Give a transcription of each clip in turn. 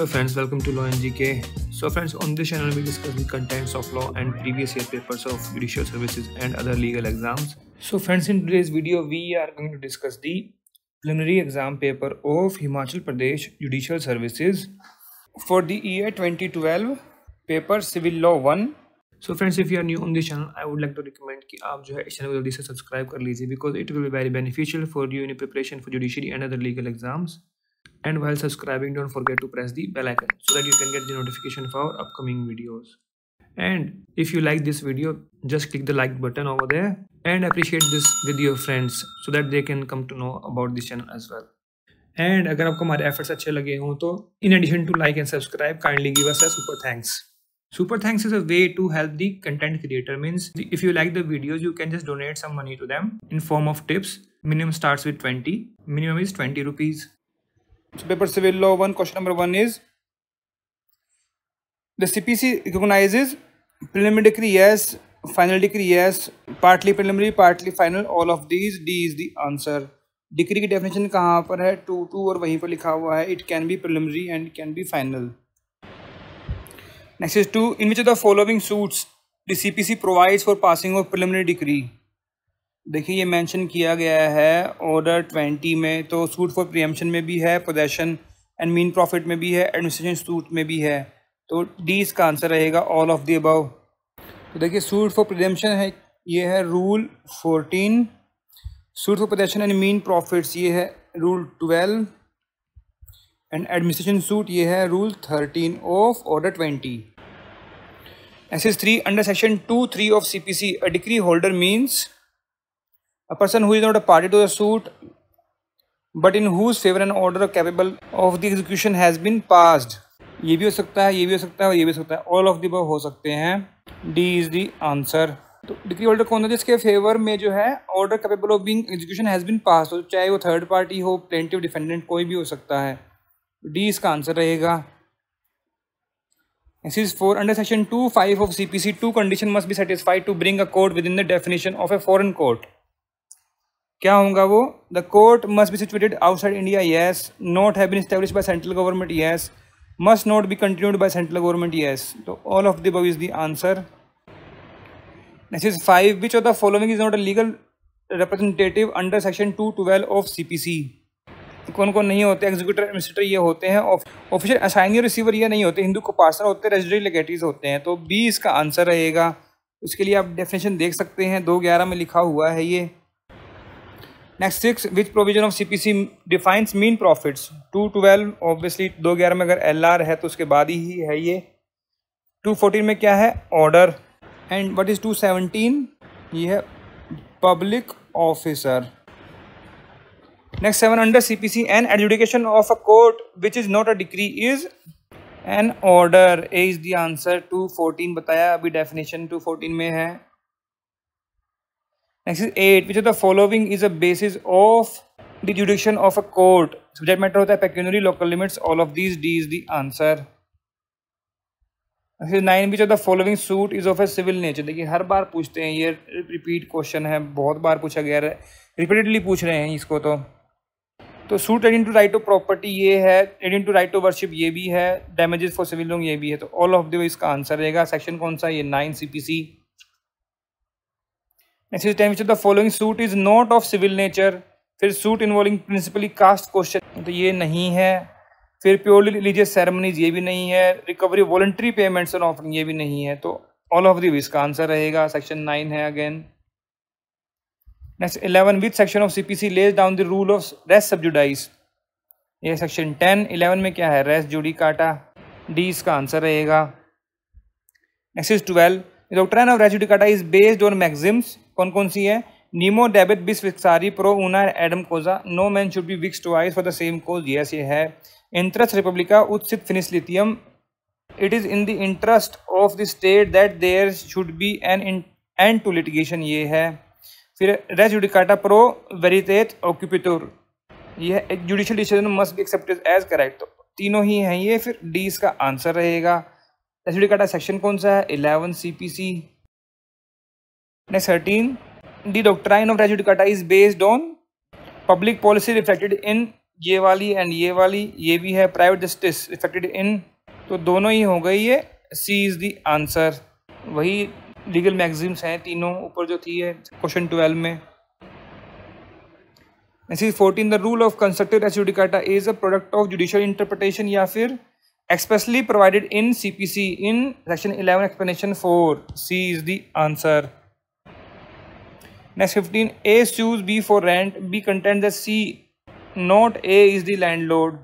Hello friends, welcome to Law and GK. So friends, on this channel we discuss the contents of law and previous year papers of judicial services and other legal exams. So friends, in today's video we are going to discuss the preliminary exam paper of Himachal Pradesh Judicial Services for the year 2012 paper Civil Law 1. So friends, if you are new on this channel, I would like to recommend कि आप जो है इस channel को जल्दी से subscribe कर लीजिए because it will be very beneficial for you in your preparation for judiciary and other legal exams. And while subscribing, don't forget to press the bell icon so that you can get the notification for our upcoming videos. And if you like this video, just click the like button over there and appreciate this with your friends so that they can come to know about this channel as well. And अगर आपको हमारे efforts अच्छे लगे हों तो in addition to like and subscribe, kindly give us a super thanks. Super thanks is a way to help the content creator. Means if you like the videos, you can just donate some money to them in form of tips. Minimum starts with 20. Minimum is 20 rupees. So paper Civil Law 1, question number 1 is, the CPC recognizes preliminary decree yes, final decree yes, partly preliminary, partly final, all of these. D is the answer. Decree की definition कहाँ पर है? 2 और वहीं पर लिखा हुआ है. It can be preliminary and it can be final. Next is 2. In which of the following suits the CPC provides for passing of preliminary decree? देखिए ये मेंशन किया गया है ऑर्डर 20 में, तो सूट फॉर प्रीएम्पशन में भी है, पोजेशन एंड मीन प्रॉफिट में भी है, एडमिनिस्ट्रेशन सूट में भी है. तो डी इसका आंसर रहेगा ऑल ऑफ द अबव. तो देखिए सूट फॉर प्रीएम्पशन है, ये है rule 14. Suit for possession and mean profits ये है रूल 12 एंड एडमिनिस्ट्रेशन सूट ये है rule 13 of order 20. Next is 3. Under section 2(3) of CPC, a decree holder means a person who is not a party to the suit but in whose favor an order capable of the execution has been passed. ये भी हो सकता है, ये भी हो सकता है और ये भी हो सकता है. ऑल ऑफ द अबव हो सकते हैं. D is the answer. तो डिक्री होल्डर कौन है जिसके फेवर में जो है order capable of being execution has been pass, तो चाहे वो थर्ड पार्टी हो, प्लेंटिव, डिफेंडेंट, कोई भी हो सकता है. डी इसका आंसर रहेगा. This is 4. Under section 2(5) of CPC, 2 conditions must be satisfied to bring a court within the definition of a foreign court. क्या होगा वो? The court must be situated outside India, yes. Not have been established by central government, yes. Must not be continued by central government, yes. So all of the above is the answer. Next is 5. Which of the following is not a legal representative under section 2(12) of CPC? कौन कौन नहीं होते? Executive, administrator ये होते हैं. Official assignee receiver ये नहीं होते. हिंदू को पार्सनर होते हैं, रेजिडेंट लेगेटरीज होते हैं. तो बी इसका आंसर रहेगा. उसके लिए आप डेफिनेशन देख सकते हैं, 2(11) में लिखा हुआ है ये. Next 6. Which provision of CPC defines mean profits? 2(12) obviously 2(11) में अगर एलआर है तो उसके बाद ही है ये. 2(14) में क्या है? ऑर्डर. And what is 2(17)? ये है public officer. Next 7. Under CPC, an adjudication of a court which is not a decree is an order. A is the answer. 2(14) बताया अभी definition 2(14) में है. Next is 8. Which of the following is a basis of the jurisdiction of a court? Subject matter होता है pecuniary, local limits, all of these. D is the answer. Next is 9. Which of the following suit is of a civil nature? देखिए हर बार पूछते हैं, ये repeat question है, बहुत बार पूछा गया है, रिपीटेडली पूछ रहे हैं इसको. तो suit relating to right to property ये है, relating to right to worship ये भी है, डैमेजेस फॉर सिविल लॉ ये भी है. तो ऑल ऑफ द इसका आंसर रहेगा. सेक्शन कौन सा? ये 9 CPC. Next is 10. Which of the following suit is not of civil nature? फिर suit involving principally caste question, तो ये नहीं है. फिर प्योरली रिलीजियस सेरेमनीज ये भी नहीं है. Recovery voluntary payments and offering ये भी नहीं है. तो ऑल ऑफ द इसका आंसर रहेगा. सेक्शन 9 है again. Next 11. Which section of CPC lays down the rule of res sub judice? ये सेक्शन 10. 11 में क्या है? res judicata. D इसका आंसर रहेगा. Next is 12. The doctrine of res judicata is based on maxims. कौन कौन सी है? Nemo dabet bis vixari pro una adam causa. No man should be vexed twice for the same cause. Yes ये है. Interest republica ut sit finis litium. It is in the interest of the state that there should be an end to litigation. ये है. फिर res judicata pro veritate accipitur, ये है judicial decision must be accepted as correct. तो तीनों ही हैं ये. फिर डी इसका आंसर रहेगा. रेस जुडिकाटा सेक्शन कौन सा है? 11 CPC. Next 13. The doctrine of res judicata is based on public policy reflected in ये वाली एंड ये भी है प्राइवेट जस्टिस इफेक्टेड इन, तो दोनों ही हो गई है, सी इज़ द आंसर। वही लीगल मैगजीम्स हैं तीनों ऊपर जो थी है क्वेश्चन 12 में। ऐसी 14 the rule of constructive res judicata is a product of judicial interpretation या फिर expressly provided in CPC in section 11 explanation 4, C is the answer. Next 15 A sues B for rent, B contends that C not A is the landlord।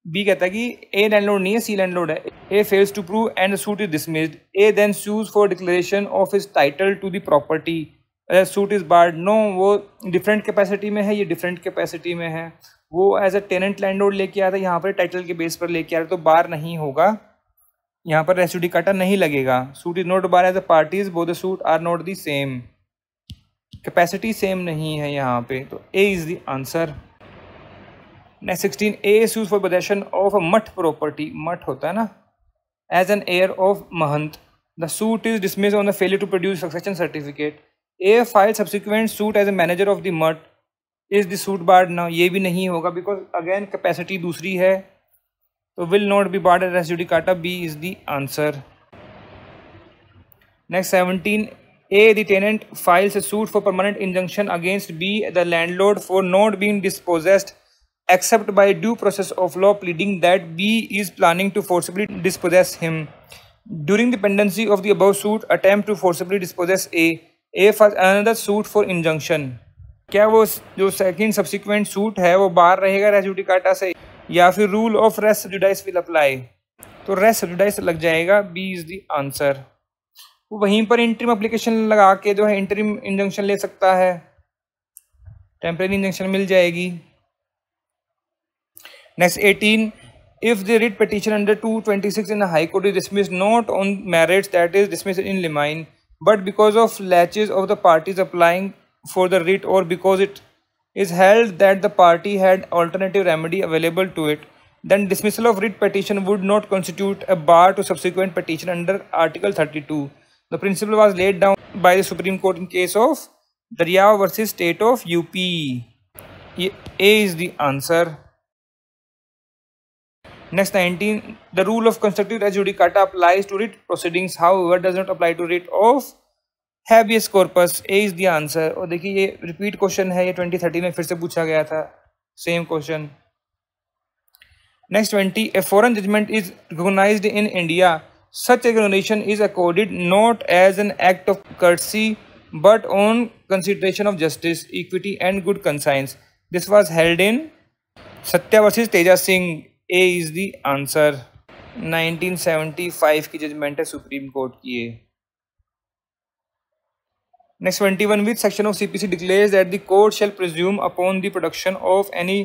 B कहता है कि A landlord नहीं है, C landlord है। A fails to prove and the suit is dismissed। A then sues for declaration of his title to the property। Suit is barred. No, वो different capacity में है, ये डिफरेंट कैपेसिटी में है। वो एज अ टेनेंट लैंडलॉर्ड लेके आया था, यहाँ पर टाइटल के बेस पर लेके आया, तो बार नहीं होगा, यहाँ पर रेस जुडिकाटा नहीं लगेगा। Suit is not bar as a parties, both the suit are not the same, capacity same नहीं है यहाँ पे, तो A is the answer. Next 16 A sues for possession of a math property, मठ होता है ना, as an heir of mahant. The suit is dismissed on the failure to produce succession certificate. A file subsequent suit as a manager of the math, is the suit board now, ये भी नहीं होगा because again capacity दूसरी है, तो will not be barred res judicata, B is the answer. Next 17 A, the tenant files a suit for permanent injunction against B, the landlord, for not being dispossessed except by due process of law, pleading that B is planning to forcibly dispossess him. During the pendency of the above suit, attempt to forcibly dispossess A files another suit for injunction। क्या वो जो second subsequent suit है वो बाहर रहेगा race judicata से, या फिर rule of res judice will apply? तो रेस जुडाइस लग जाएगा, बी इज द आंसर। वो वहीं पर इंटरिम एप्लीकेशन लगा के जो है इंटरिम इंजंक्शन ले सकता है, टेम्परेरी इंजंक्शन मिल जाएगी। Next 18 if the writ petition under 226 in high court is dismissed not on merits, that is dismissed in limine, but because of laches of the parties applying for the writ or because it is held that the party had alternative remedy available to it, then dismissal of writ petition would not constitute a bar to subsequent petition under Article 32. The principle was laid down by the Supreme Court in case of Daryao versus State of UP. A is the answer. Next 19. The rule of constructive res judicata applies to writ proceedings, however does not apply to writ of habeas corpus, A is the answer. और देखिए ये repeat question है, ये 2013 में फिर से पूछा गया था same question. Next 20 a foreign judgment is recognised in India, such recognition is accorded not as an act of courtesy but on consideration of justice, equity and good conscience. This was held in Satya versus Teja Singh, A is the answer. 1975 की judgement है supreme court की ये। Next 21 which section of CPC declares that the court shall presume upon the production of any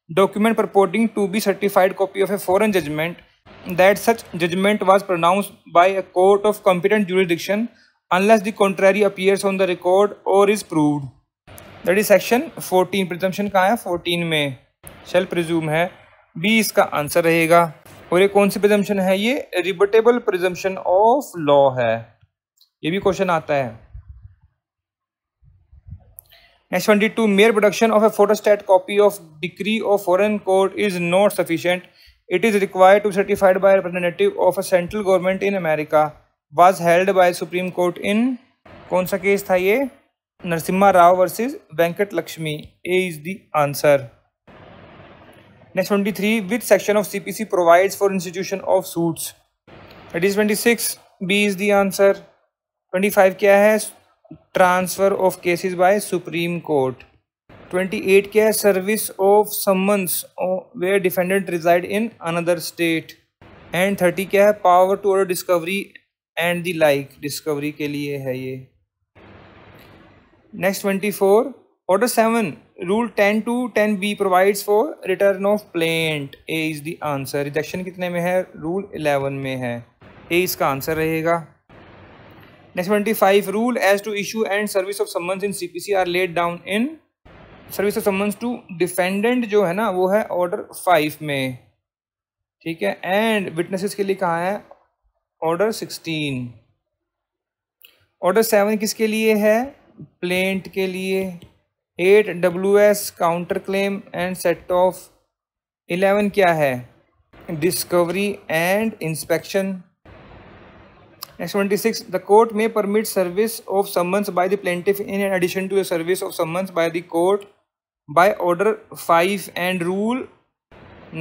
document purporting to be certified copy of a foreign judgment that such judgment was pronounced by a court of competent jurisdiction unless the contrary appears on the record or is proved। That is section 14। presumption कहाँ है? 14 में shall presume है, B इसका answer रहेगा। और ये कौन सी presumption है? ये rebuttable presumption of law है, ये भी क्वेश्चन आता है। Next 22 mere production of a photostat copy of decree of foreign court is not sufficient, it is required to be certified by a representative of a central government in America, was held by Supreme Court in कौन सा case था ये? Narasimha Rao versus Venkat Lakshmi, A is the answer। Next 23 which section of CPC provides for institution of suits? It is 26, B is the answer। 25 क्या है? Transfer of cases by supreme court. 28 क्या है? Service of summons where defendant reside in another state. And 30 क्या है? Power to order discovery and the like, discovery के लिए है ये। Next 24 order 7 rule 10 to 10B provides for return of plaint, A is the answer. Rejection कितने में है? Rule 11 में है, ए इसका आंसर रहेगा। Next 25 rule as to issue and service of summons in CPC are laid down in service of summons to defendant जो है ना वो है ऑर्डर 5 में, ठीक है। एंड विटनेसेस के लिए कहाँ है? ऑर्डर 16। ऑर्डर 7 किसके लिए है? प्लेंट के लिए, 8 WS counter claim and set of. 11 क्या है? Discovery and inspection. Next 26, the court may permit service of summons by the plaintiff in addition to the service of summons by the court by order 5 and rule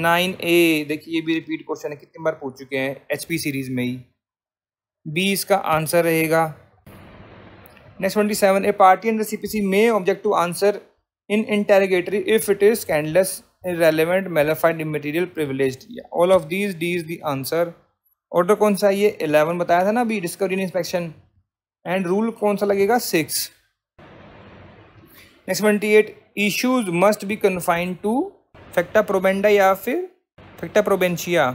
9A। देखिए ये भी repeat question है, कितनी बार पूछ चुके हैं HP series में ही। बी इसका आंसर रहेगा। Next 27, a party under CPC may object to answer in interrogatory if it is scandalous, irrelevant, malified, immaterial, privileged। All of these, D is the answer। Order कौन सा है? ये 11 बताया था ना अभी, discovery and inspection. And rule कौन सा लगेगा? 6। Next 28, issues must be confined to facta probanda या फिर फैक्टा प्रोबेंशिया।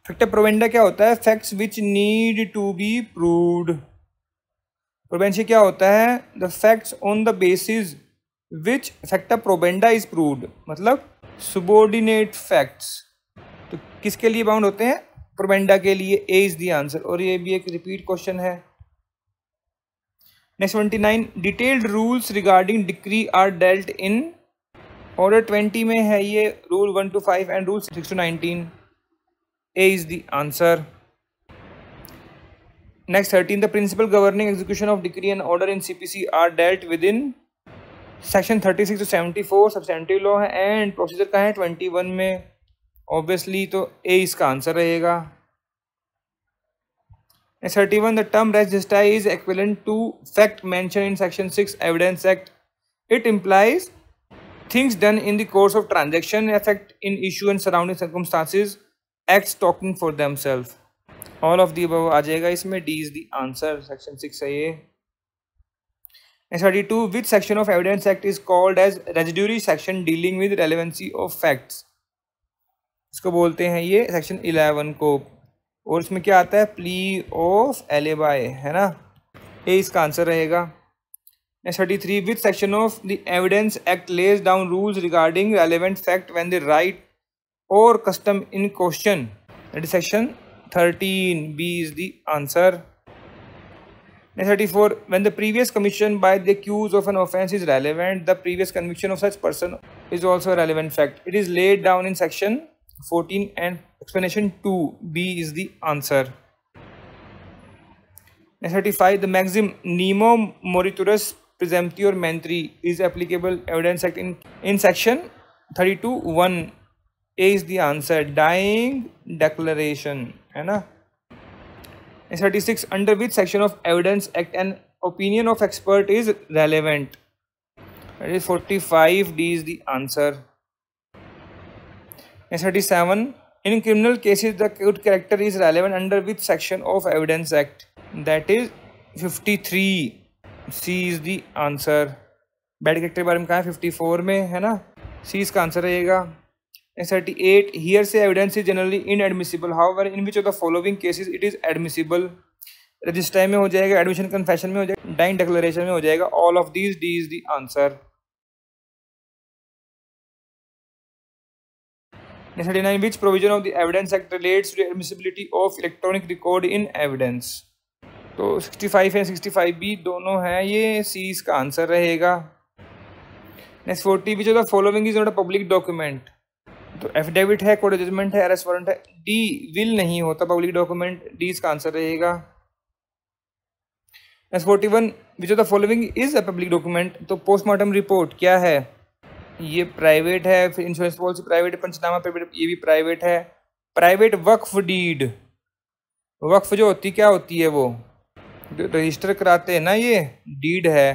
फैक्टा प्रोबेंडा क्या होता है? Facts which need to be proved. Probantia क्या होता है? The facts on the basis which facta probanda is proved, मतलब सुबॉर्डिनेट फैक्ट्स। तो किसके लिए बाउंड होते हैं? प्रोबेंडा के लिए। A is the answer. और ये भी एक रिपीट क्वेश्चन है। Next 29, detailed rules regarding decree are dealt in order 20 में है ये, rule 1 to 5 and rule 6 to 19। A is the answer. Next 13, the principle governing execution of decree and order in CPC are dealt with in section 36 to 74 substantive law है, and procedure का है 21 में। Obviously तो ए इसका answer रहेगा। 31, the term res gestae is equivalent to fact mention in section 6 evidence act. It implies things done in the course of transaction, effect in issue and surrounding circumstances, acts talking for themselves. All of the above आ जाएगा इसमें। D is the answer. Section 6 है ये। 32, which section of evidence act is called as residuary section dealing with relevancy of facts. इसको बोलते हैं ये section 11 को। और इसमें क्या आता है? प्ली ऑफ एलिबाई, है ना। ए इसका आंसर रहेगा। 33, which section of the evidence act lays down rules regarding relevant fact when the right or custom in question. That is section 13। B is the answer. 34, when the previous commission by the accused of an offence is relevant, the previous conviction of such person is also a relevant fact. It is laid down in section 14 and explanation 2। B is the answer। 35, the maxim nemo moriturus presumptior mentri is applicable evidence act in section 32(1). A is the answer। dying declaration, है ना। 36, under which section of evidence act an opinion of expert is relevant? That is 45। D is the answer। 37, in criminal cases the good character is relevant under which section of evidence act? That is 53। C is the answer। Bad character के बारे में कहा है 54 में, है ना। C इसका answer रहेगा। 38, hearsay evidence is generally inadmissible, however in which of the following cases it is admissible? Register में हो जाएगा, एडमिशन कन्फेशन में हो जाएगा, डाइंग डिक्लेरेशन में हो जाएगा। All of these, D is the answer. 39, which provision of the Evidence Act relates to the admissibility of electronic record in evidence? तो 65 है, 65B दोनों हैं ये। सी इसका आंसर रहेगा। Next 40, which of the following is not a public document? तो affidavit है, court judgement है, अरेस्ट वारंट है। डी विल नहीं होता पब्लिक डॉक्यूमेंट। डी इसका आंसर रहेगा। Next 41, which of the following is a public document? तो पोस्टमार्टम रिपोर्ट क्या है? ये प्राइवेट है। फिर इंश्योरेंस पॉलिसी प्राइवेट है, पंचनामा प्राइवेट, ये भी प्राइवेट है। प्राइवेट वक्फ डीड, वक्फ जो होती क्या होती है? वो जो रजिस्टर कराते हैं ना, ये डीड है,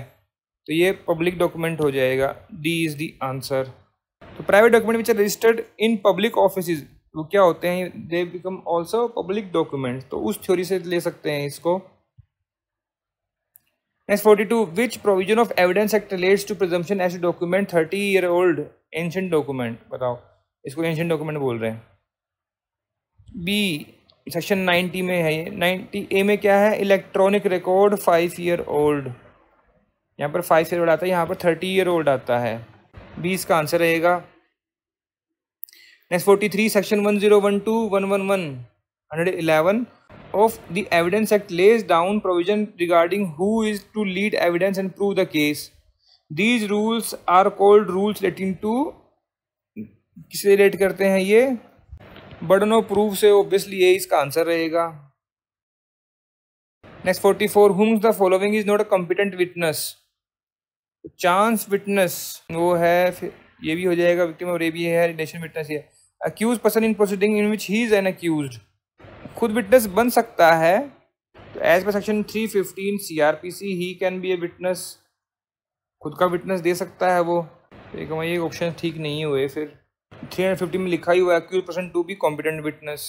तो ये पब्लिक डॉक्यूमेंट हो जाएगा। D is the answer. तो private document which are registered in public offices, वो क्या होते हैं? They become also public document. तो उस थ्योरी से ले सकते हैं इसको। Next 42, which provision of evidence act relates to presumption as to document 30-year-old ancient document? बताओ, इसको ancient document बोल रहे हैं। B सेक्शन 90 में है ये। 90A में क्या है? Electronic record 5-year-old। यहाँ पर 5-year-old आता है, यहाँ पर 30-year-old आता है। B इसका आंसर रहेगा। Next 43, section 1012, 111 of the Evidence Act lays down provision regarding who is to lead evidence and prove the case. These rules are called rules relating to, किसे रिलेट करते हैं ये? बर्डन ऑफ प्रूफ से, obviously ये इसका answer रहेगा। Next 44, whom the following is not a competent witness? Chance witness वो है, फिर ये भी हो जाएगा, विक्टिम ऑफ रेप ये है, रिलेशन विटनेस ये। Accused person in proceeding in which he is an accused, खुद विटनेस बन सकता है, तो as per section 315 CRPC he can be a witness, खुद का विटनेस दे सकता है वो। तो ये ऑप्शन ठीक नहीं हुए, फिर 350 में लिखा ही हुआ है accused person to be competent witness,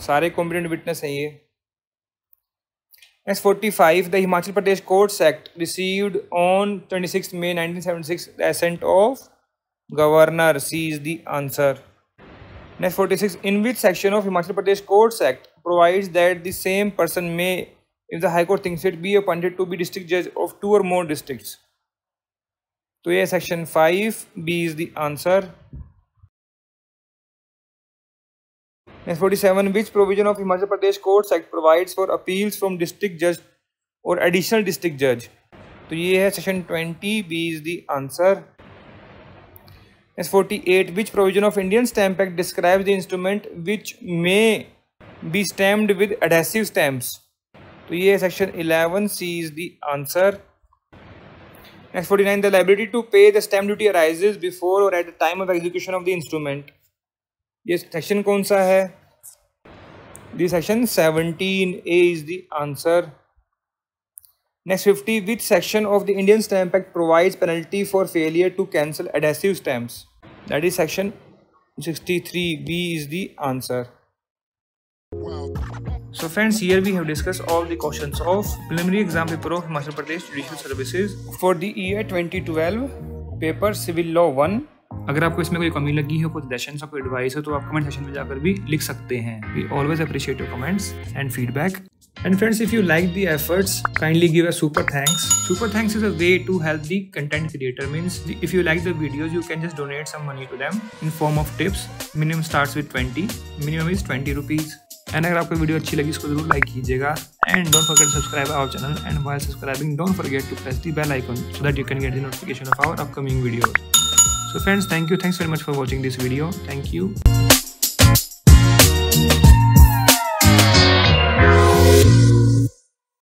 सारे कॉम्पिटेंट विटनेस हैं ये। Next 45, the Himachal Pradesh Courts Act received on 26 May 1976 the assent of Governor. C is the answer. Next 46, in which section of Himachal Pradesh Courts Act provides that the same person may, if the High Court thinks it, be appointed to be district judge of 2 or more districts? तो ये section 5, B is the answer. Next 47, which provision of Himachal Pradesh Courts Act provides for appeals from district judge or additional district judge? तो ये है section 20, B is the answer. Next 48, which provision of Indian Stamp Act describes the instrument which may be stamped with adhesive stamps? तो ये है section 11, C is the answer. Next 49, the liability to pay the stamp duty arises before or at the time of execution of the instrument. ये section कौन सा है? This section 17, A is the answer. Next 50, which section of the Indian Stamp Act provides penalty for failure to cancel adhesive stamps? That is section 63, B is the answer. So friends, here we have discussed all the questions of preliminary exam paper of Himachal Pradesh Judicial Services for the year 2012, paper Civil Law 1. अगर आपको इसमें कोई कमी लगी हो, कोई suggestions हो, कोई एडवाइस हो, तो आप कमेंट सेक्शन में जाकर भी लिख सकते हैं। We always appreciate your comments and feedback. And friends, if you like the efforts, kindly give a super thanks. Super thanks is a way to help the content creator. Means if you like the videos, you can just donate some money to them in form of tips. Minimum starts with 20. Minimum is 20 rupees. And अगर आपको video अच्छी लगी, इसको जरूर like कीजिएगा। And don't forget to subscribe our channel. And while subscribing, don't forget to press the bell icon so that you can get the notification of our upcoming videos. So friends, thank you. Thanks very much for watching this video. Thank you.